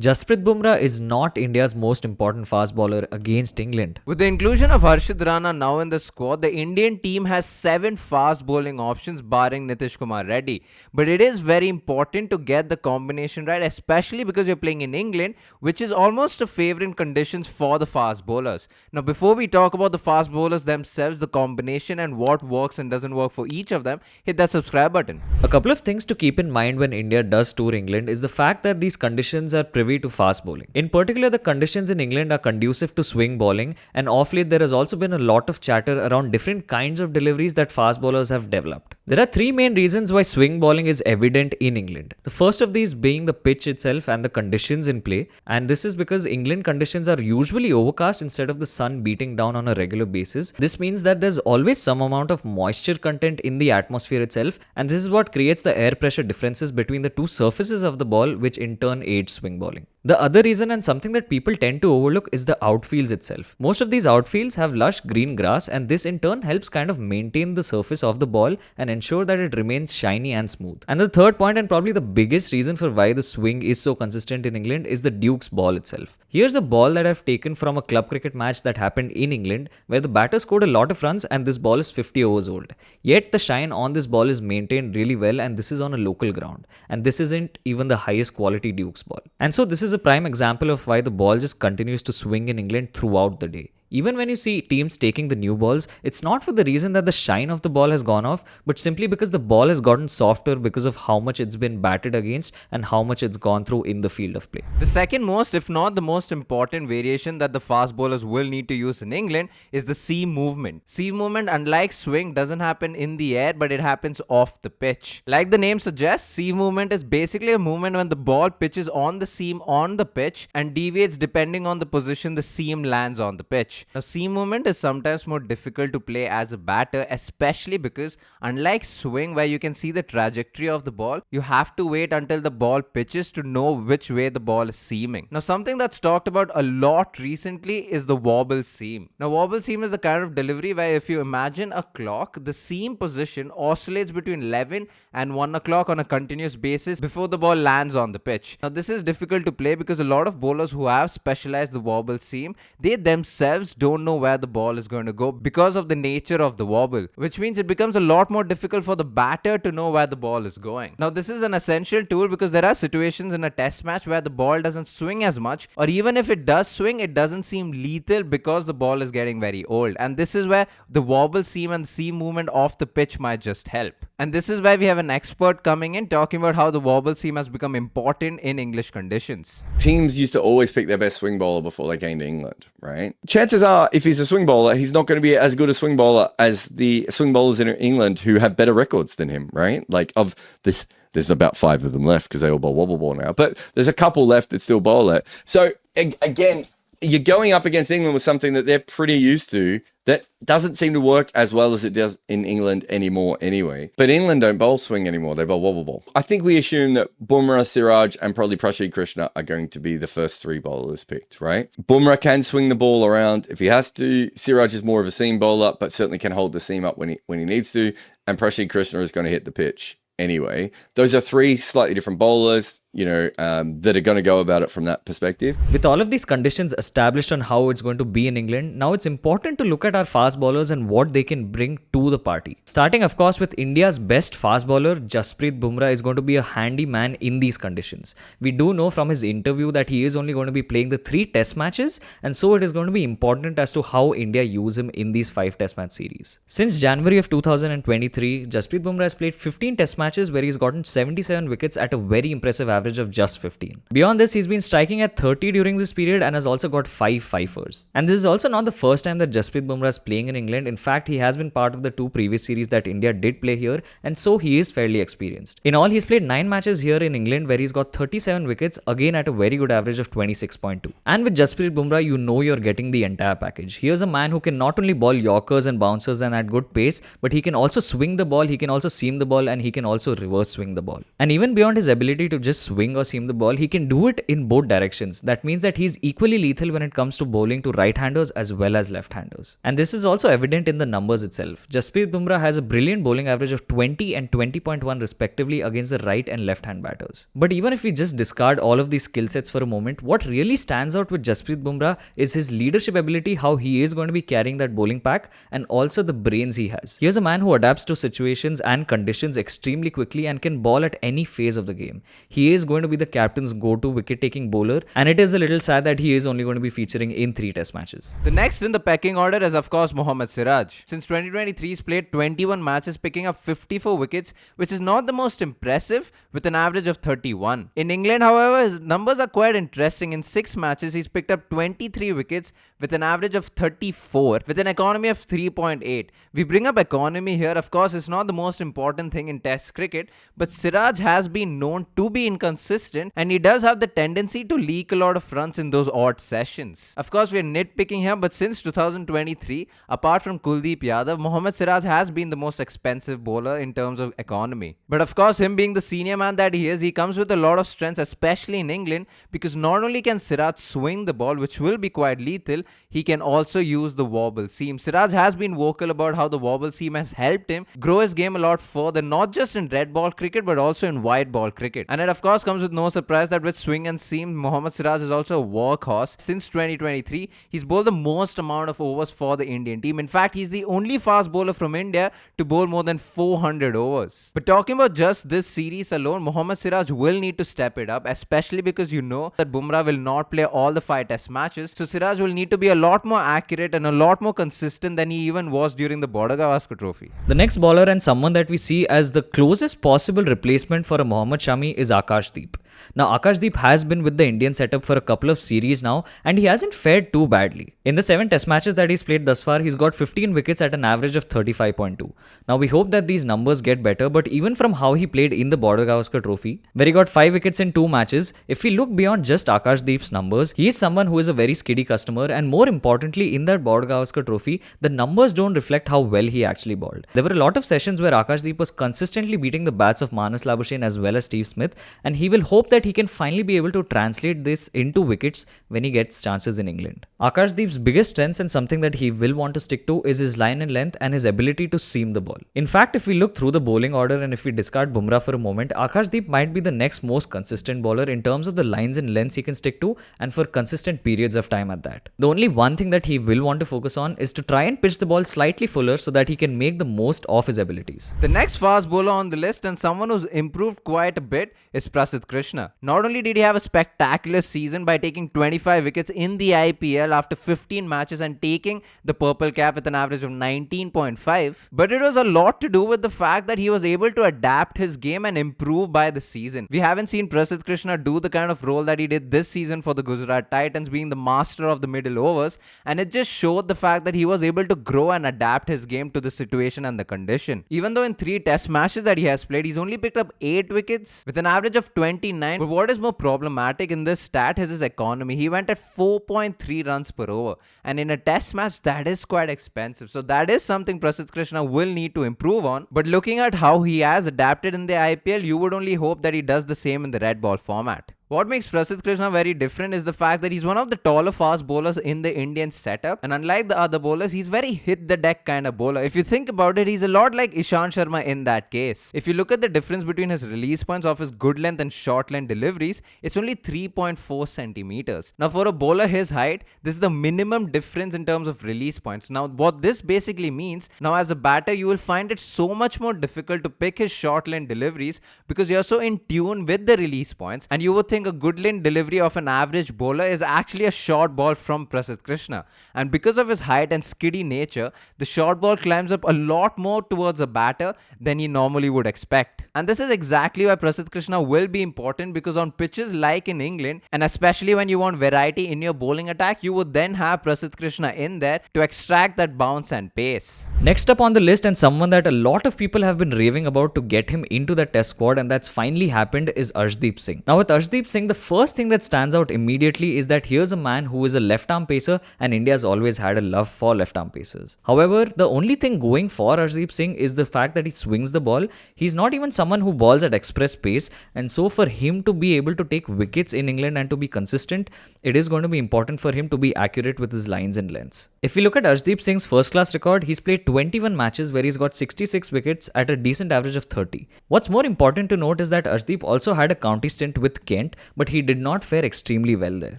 Jasprit Bumrah is not India's most important fast bowler against England. With the inclusion of Harshit Rana now in the squad, the Indian team has 7 fast bowling options barring Nitish Kumar Reddy. But it is very important to get the combination right, especially because you're playing in England, which is almost a favourite conditions for the fast bowlers. Now, before we talk about the fast bowlers themselves, the combination and what works and doesn't work for each of them, hit that subscribe button. A couple of things to keep in mind when India does tour England is the fact that these conditions are privy to fast bowling. In particular, the conditions in England are conducive to swing bowling, and off late there has also been a lot of chatter around different kinds of deliveries that fast bowlers have developed. There are three main reasons why swing bowling is evident in England. The first of these being the pitch itself and the conditions in play, and this is because England conditions are usually overcast instead of the sun beating down on a regular basis. This means that there's always some amount of moisture content in the atmosphere itself, and this is what creates the air pressure differences between the two surfaces of the ball, which in turn aids swing bowling. The other reason, and something that people tend to overlook, is the outfields itself. Most of these outfields have lush green grass, and this in turn helps kind of maintain the surface of the ball and ensure that it remains shiny and smooth. And the third point, and probably the biggest reason for why the swing is so consistent in England, is the Duke's ball itself. Here's a ball that I've taken from a club cricket match that happened in England, where the batter scored a lot of runs and this ball is 50 overs old. Yet the shine on this ball is maintained really well, and this is on a local ground. And this isn't even the highest quality Duke's ball. And so this is a prime example of why the ball just continues to swing in England throughout the day. Even when you see teams taking the new balls, it's not for the reason that the shine of the ball has gone off, but simply because the ball has gotten softer because of how much it's been batted against and how much it's gone through in the field of play. The second most, if not the most important variation that the fast bowlers will need to use in England is the seam movement. Seam movement, unlike swing, doesn't happen in the air, but it happens off the pitch. Like the name suggests, seam movement is basically a movement when the ball pitches on the seam on the pitch and deviates depending on the position the seam lands on the pitch. Now, seam movement is sometimes more difficult to play as a batter, especially because unlike swing where you can see the trajectory of the ball, you have to wait until the ball pitches to know which way the ball is seaming. Now, something that's talked about a lot recently is the wobble seam. Now, wobble seam is the kind of delivery where if you imagine a clock, the seam position oscillates between 11 and 1 o'clock on a continuous basis before the ball lands on the pitch. Now, this is difficult to play because a lot of bowlers who have specialized the wobble seam, they themselves don't know where the ball is going to go because of the nature of the wobble, which means it becomes a lot more difficult for the batter to know where the ball is going. Now, this is an essential tool because there are situations in a test match where the ball doesn't swing as much, or even if it does swing, it doesn't seem lethal because the ball is getting very old. And this is where the wobble seam and seam movement off the pitch might just help. And this is where we have an expert coming in talking about how the wobble seam has become important in English conditions. Teams used to always pick their best swing bowler before they came to England, right? Chances are, if he's a swing bowler, he's not going to be as good a swing bowler as the swing bowlers in England who have better records than him, right? Like of this, there's about 5 of them left because they all bowl wobble ball now, but there's a couple left that still bowl it. So again, you're going up against England with something that they're pretty used to that doesn't seem to work as well as it does in England anymore anyway. But England don't bowl swing anymore, they bowl wobble ball. I think we assume that Bumrah, Siraj and probably Prasidh Krishna are going to be the first 3 bowlers picked, right? Bumrah can swing the ball around if he has to. Siraj is more of a seam bowler, but certainly can hold the seam up when he needs to. And Prasidh Krishna is going to hit the pitch anyway. Those are 3 slightly different bowlers, that are going to go about it from that perspective. With all of these conditions established on how it's going to be in England, now it's important to look at our fast bowlers and what they can bring to the party. Starting, of course, with India's best fast bowler, Jasprit Bumrah is going to be a handy man in these conditions. We do know from his interview that he is only going to be playing the 3 test matches, and so it is going to be important as to how India use him in these 5 test match series. Since January of 2023, Jasprit Bumrah has played 15 test matches where he's gotten 77 wickets at a very impressive average of just 15. Beyond this, he's been striking at 30 during this period and has also got 5 fifers. And this is also not the first time that Jasprit Bumrah is playing in England. In fact, he has been part of the 2 previous series that India did play here, and so he is fairly experienced. In all, he's played 9 matches here in England where he's got 37 wickets, again at a very good average of 26.2. And with Jasprit Bumrah, you know you're getting the entire package. Here's a man who can not only bowl yorkers and bouncers and at good pace, but he can also swing the ball, he can also seam the ball, and he can also reverse swing the ball. And even beyond his ability to just swing or seam the ball, he can do it in both directions. That means that he's equally lethal when it comes to bowling to right-handers as well as left-handers. And this is also evident in the numbers itself. Jasprit Bumrah has a brilliant bowling average of 20 and 20.1 respectively against the right and left-hand batters. But even if we just discard all of these skill sets for a moment, what really stands out with Jasprit Bumrah is his leadership ability, how he is going to be carrying that bowling pack, and also the brains he has. Here's a man who adapts to situations and conditions extremely quickly and can bowl at any phase of the game. He is going to be the captain's go-to wicket-taking bowler, and it is a little sad that he is only going to be featuring in 3 test matches. The next in the pecking order is of course Mohammed Siraj. Since 2023, he's played 21 matches, picking up 54 wickets, which is not the most impressive, with an average of 31. In England, however, his numbers are quite interesting. In 6 matches, he's picked up 23 wickets with an average of 34, with an economy of 3.8. We bring up economy here, of course, it's not the most important thing in Test cricket, but Siraj has been known to be inconsistent, and he does have the tendency to leak a lot of runs in those odd sessions. Of course, we're nitpicking here, but since 2023, apart from Kuldeep Yadav, Mohammed Siraj has been the most expensive bowler in terms of economy. But of course, him being the senior man that he is, he comes with a lot of strengths, especially in England, because not only can Siraj swing the ball, which will be quite lethal, he can also use the wobble seam. Siraj has been vocal about how the wobble seam has helped him grow his game a lot further, not just in red ball cricket, but also in white ball cricket. And it of course comes with no surprise that with swing and seam, Mohammed Siraj is also a workhorse. Since 2023, he's bowled the most amount of overs for the Indian team. In fact, he's the only fast bowler from India to bowl more than 400 overs. But talking about just this series alone, Mohammed Siraj will need to step it up, especially because you know that Bumrah will not play all the 5 test matches. So Siraj will need to be a lot more accurate and a lot more consistent than he even was during the Border Gavaskar Trophy. The next bowler and someone that we see as the closest possible replacement for a Mohammad Shami is Akash Deep. Now, Akash Deep has been with the Indian setup for a couple of series now, and he hasn't fared too badly. In the 7 test matches that he's played thus far, he's got 15 wickets at an average of 35.2. Now, we hope that these numbers get better, but even from how he played in the Border Gavaskar Trophy, where he got 5 wickets in 2 matches, if we look beyond just Akash Deep's numbers, he is someone who is a very skiddy customer, and more importantly, in that Border Gavaskar Trophy, the numbers don't reflect how well he actually bowled. There were a lot of sessions where Akash Deep was consistently beating the bats of Manas Labuschagne as well as Steve Smith, and he will hope that he can finally be able to translate this into wickets when he gets chances in England. Akash Deep's biggest strengths and something that he will want to stick to is his line and length and his ability to seam the ball. In fact, if we look through the bowling order and if we discard Bumrah for a moment, Akash Deep might be the next most consistent bowler in terms of the lines and lengths he can stick to, and for consistent periods of time at that. The only one thing that he will want to focus on is to try and pitch the ball slightly fuller so that he can make the most of his abilities. The next fast bowler on the list, and someone who's improved quite a bit, is Prasidh Krishna. Not only did he have a spectacular season by taking 25 wickets in the IPL after 15 matches and taking the purple cap with an average of 19.5, but it was a lot to do with the fact that he was able to adapt his game and improve by the season. We haven't seen Prasidh Krishna do the kind of role that he did this season for the Gujarat Titans, being the master of the middle overs, and it just showed the fact that he was able to grow and adapt his game to the situation and the condition. Even though in 3 test matches that he has played, he's only picked up 8 wickets with an average of 29, but what is more problematic in this stat is his economy. He went at 4.3 runs per over, and in a test match that is quite expensive. So that is something Prasidh Krishna will need to improve on, but looking at how he has adapted in the IPL, you would only hope that he does the same in the red ball format. What makes Prasidh Krishna very different is the fact that he's one of the taller fast bowlers in the Indian setup, and unlike the other bowlers, he's very hit the deck kind of bowler. If you think about it, he's a lot like Ishant Sharma in that case. If you look at the difference between his release points of his good length and short length deliveries, it's only 3.4 centimeters. Now for a bowler his height, this is the minimum difference in terms of release points. Now what this basically means, now as a batter you will find it so much more difficult to pick his short length deliveries because you're so in tune with the release points, and you would think a good length delivery of an average bowler is actually a short ball from Prasidh Krishna, and because of his height and skiddy nature, the short ball climbs up a lot more towards a batter than he normally would expect. And this is exactly why Prasidh Krishna will be important, because on pitches like in England, and especially when you want variety in your bowling attack, you would then have Prasidh Krishna in there to extract that bounce and pace. Next up on the list, and someone that a lot of people have been raving about to get him into the test squad, and that's finally happened, is Arshdeep Singh. Now with Arshdeep Singh, the first thing that stands out immediately is that here's a man who is a left arm pacer, and India's always had a love for left arm pacers. However, the only thing going for Arshdeep Singh is the fact that he swings the ball. He's not even someone who balls at express pace, and so for him to be able to take wickets in England and to be consistent, it is going to be important for him to be accurate with his lines and lengths. If we look at Arshdeep Singh's first class record, he's played 21 matches where he's got 66 wickets at a decent average of 30. What's more important to note is that Arshdeep also had a county stint with Kent, but he did not fare extremely well there.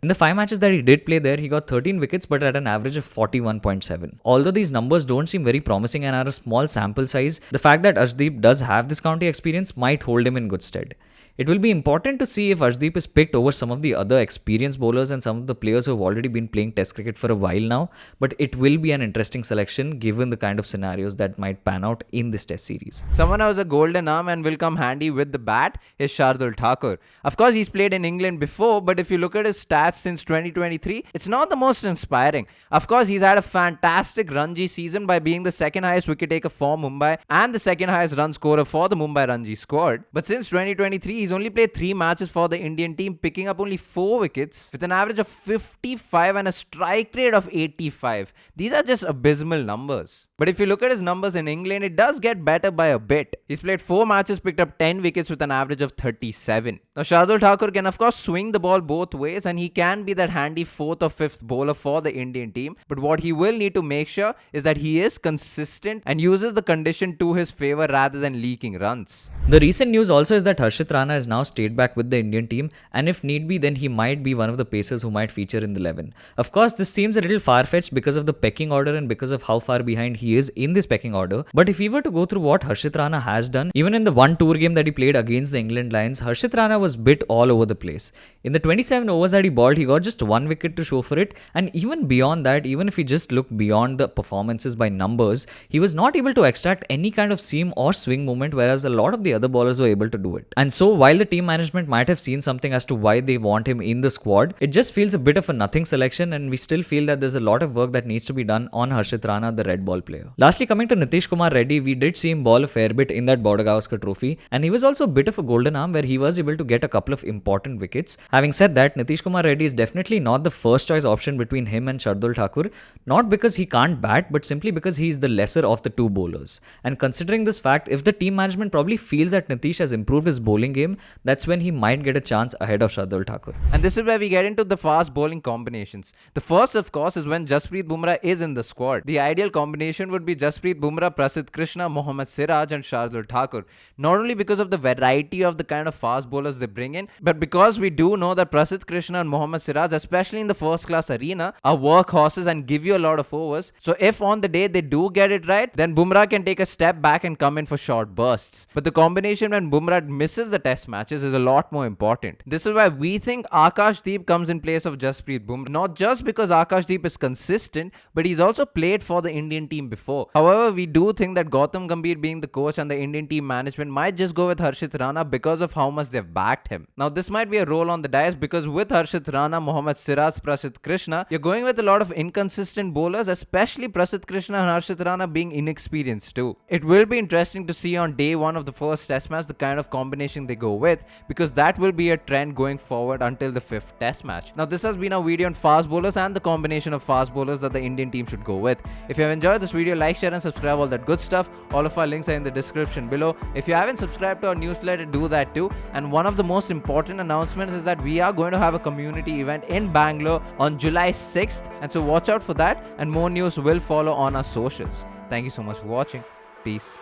In the 5 matches that he did play there, he got 13 wickets but at an average of 41.7. Although these numbers don't seem very promising and are a small sample size, the fact that Arshdeep does have this county experience might hold him in good stead. It will be important to see if Arshdeep is picked over some of the other experienced bowlers and some of the players who have already been playing test cricket for a while now, but it will be an interesting selection given the kind of scenarios that might pan out in this test series. Someone who has a golden arm and will come handy with the bat is Shardul Thakur. Of course, he's played in England before, but if you look at his stats since 2023, it's not the most inspiring. Of course, he's had a fantastic Ranji season by being the second highest wicket taker for Mumbai and the second highest run scorer for the Mumbai Ranji squad. But since 2023, he's only played 3 matches for the Indian team, picking up only 4 wickets with an average of 55 and a strike rate of 85. These are just abysmal numbers. But if you look at his numbers in England, it does get better by a bit. He's played 4 matches, picked up 10 wickets with an average of 37. Now Shardul Thakur can of course swing the ball both ways, and he can be that handy 4th or 5th bowler for the Indian team. But what he will need to make sure is that he is consistent and uses the condition to his favour rather than leaking runs. The recent news also is that Harshit Rana has now stayed back with the Indian team, and if need be, then he might be one of the pacers who might feature in the 11. Of course, this seems a little far-fetched because of the pecking order and because of how far behind he is in this pecking order. But if we were to go through what Harshit Rana has done, even in the one tour game that he played against the England Lions, Harshit Rana was bit all over the place. In the 27 overs that he bowled, he got just 1 wicket to show for it, and even beyond that, even if we just look beyond the performances by numbers, he was not able to extract any kind of seam or swing movement, whereas a lot of the other bowlers were able to do it. And so while the team management might have seen something as to why they want him in the squad, it just feels a bit of a nothing selection, and we still feel that there's a lot of work that needs to be done on Harshit Rana, the red ball player. Lastly, coming to Nitish Kumar Reddy, we did see him bowl a fair bit in that Border Gavaskar trophy, and he was also a bit of a golden arm where he was able to get a couple of important wickets. Having said that, Nitish Kumar Reddy is definitely not the first choice option between him and Shardul Thakur, not because he can't bat, but simply because he is the lesser of the two bowlers. And considering this fact, if the team management probably feels that Nitish has improved his bowling game, that's when he might get a chance ahead of Shardul Thakur. And this is where we get into the fast bowling combinations. The first, of course, is when Jasprit Bumrah is in the squad. The ideal combination would be Jasprit Bumrah, Prasidh, Krishna, Mohammed, Siraj and Shardul Thakur. Not only because of the variety of the kind of fast bowlers they bring in, but because we do know that Prasidh, Krishna and Mohammed Siraj, especially in the first class arena, are workhorses and give you a lot of overs. So if on the day they do get it right, then Bumrah can take a step back and come in for short bursts. But the combination when Bumrah misses the test matches is a lot more important. This is why we think Akash Deep comes in place of Jasprit Bumrah. Not just because Akash Deep is consistent, but he's also played for the Indian team before. However, we do think that Gautam Gambhir being the coach and the Indian team management might just go with Harshit Rana because of how much they've backed him. Now this might be a roll on the dice because with Harshit Rana, Mohammed Siraj, Prasidh, Krishna, you're going with a lot of inconsistent bowlers, especially Prasidh, Krishna and Harshit Rana being inexperienced too. It will be interesting to see on day 1 of the first test match the kind of combination they go with, because that will be a trend going forward until the 5th test match. Now this has been our video on fast bowlers and the combination of fast bowlers that the Indian team should go with. If you have enjoyed this video, like, share and subscribe, all that good stuff. All of our links are in the description below. If you haven't subscribed to our newsletter, do that too. And one of the most important announcements is that we are going to have a community event in Bangalore on July 6th, and so watch out for that, and more news will follow on our socials. Thank you so much for watching. Peace.